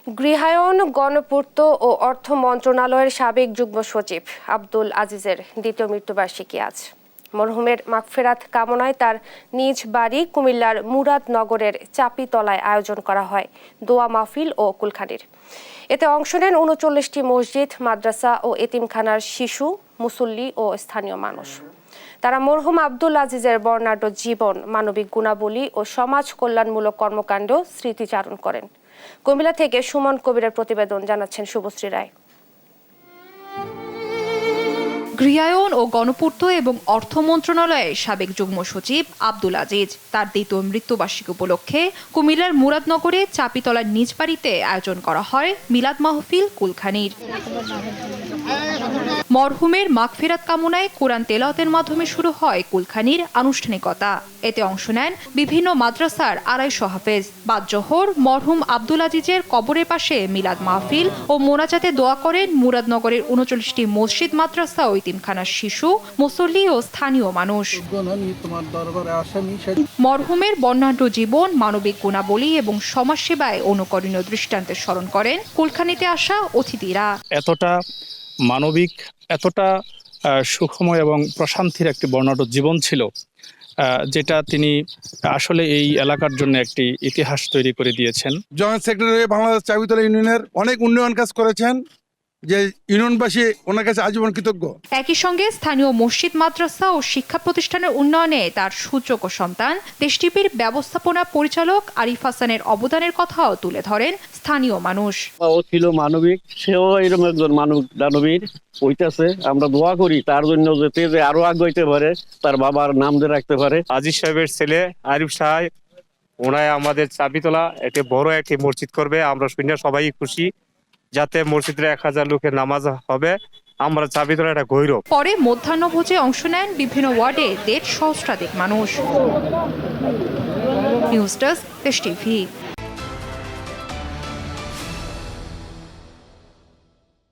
গৃহায়ন, গণপূর্ত ও অর্থ মন্ত্রণালয়ের সাবেক যুগ্ম সচিব আব্দুল আজিজের দ্বিতীয় মৃত্যুবার্ষিকী আজ। মরহুমের মাগফিরাত কামনায় তার নিজ বাড়ি কুমিল্লার মুরাদনগরের চাপিতলায় আয়োজন করা হয় দোয়া মাহফিল ও কুলখানির। এতে অংশ নেন ৩৯টি মসজিদ, মাদ্রাসা ও এতিমখানার শিশু, মুসল্লি ও স্থানীয় মানুষ। তারা মরহুম আব্দুল আজিজের বর্ণাঢ্য জীবন, মানবিক গুণাবলী ও সমাজ কল্যাণমূলক কর্মকাণ্ড স্মৃতিচারণ করেন। কুমিল্লা থেকে সুমন কবিরের প্রতিবেদন, জানাচ্ছেন শুভশ্রী রায়। গৃহায়ন ও গণপূর্ত এবং অর্থ মন্ত্রণালয়ের সাবেক যুগ্ম সচিব আব্দুল আজিজ তার দ্বিতীয় মৃত্যুবার্ষিকী উপলক্ষে কুমিল্লার মুরাদনগরে চাপিতলার নিজ বাড়িতে আয়োজন করা হয় মিলাদ মাহফিল কুলখানির। মরহুমের মাগফিরাত কামনায় কোরআন তেলাওয়াতের মাধ্যমে শুরু হয় কুলখানির আনুষ্ঠানিকতা। এতে অংশ নেন বিভিন্ন মাদ্রাসার ২৫০ হাফেজ। বাদ জোহর মরহুম আব্দুল আজিজের কবরের পাশে মিলাদ মাহফিল ও মোনাজাতে দোয়া করেন মুরাদনগরের ৩৯টি মসজিদ, মাদ্রাসা ও এতিমখানার শিশু, মুসল্লি ও স্থানীয় মানুষ। মরহুমের বর্ণাঢ্য জীবন, মানবিক গুণাবলী এবং সমাজসেবায় অনুকরণীয় দৃষ্টান্তের স্মরণ করেন কুলখানিতে আসা অতিথিরা। এতটা মানবিক, এতটা সুখময় এবং প্রশান্তির একটি বর্ণাঢ্য জীবন ছিল, যেটা তিনি আসলে এই এলাকার জন্য একটি ইতিহাস তৈরি করে দিয়েছেন। জয়েন্ট সেক্রেটারি বাংলাদেশ চাপিতলা ইউনিয়নের অনেক উন্নয়ন কাজ করেছেন, যে ইউনিয়নবাসী ওনার কাছে আজীবন কৃতজ্ঞ। একই সঙ্গে স্থানীয় মসজিদ, মাদ্রাসা ও শিক্ষা প্রতিষ্ঠানের উন্নয়নে তার সুযোগ্য সন্তান দেশ টিভির ব্যবস্থাপনা পরিচালক আরিফ হাসানের অবদানের কথাও তুলে ধরেন স্থানীয় মানুষ। ও ছিল মানবিক, সেও এরকম একজন দানবীর হইতেছে। আমরা দোয়া করি তার জন্য, যাতে যে আরো আগাইতে পারে, তার বাবার নাম দিয়ে রাখতে পারে। আজিজ সাহেবের ছেলে আরিফ সাহেব, ওনায় আমাদের চাপিতলা একটি বড় একটি মসজিদ করবে। আমরা শুনে সবাই খুশি, যাতে মসজিদের ১০০০ লোকের নামাজ হবে। আমরা চাপিতলা একটা গৌরব। পরে মধ্যাহ্নভোজে অংশ নেন বিভিন্ন ওয়ার্ডে ১৫০ সহস্রাধিক মানুষ। নিউজ ডেস্ক, দেশ টিভি।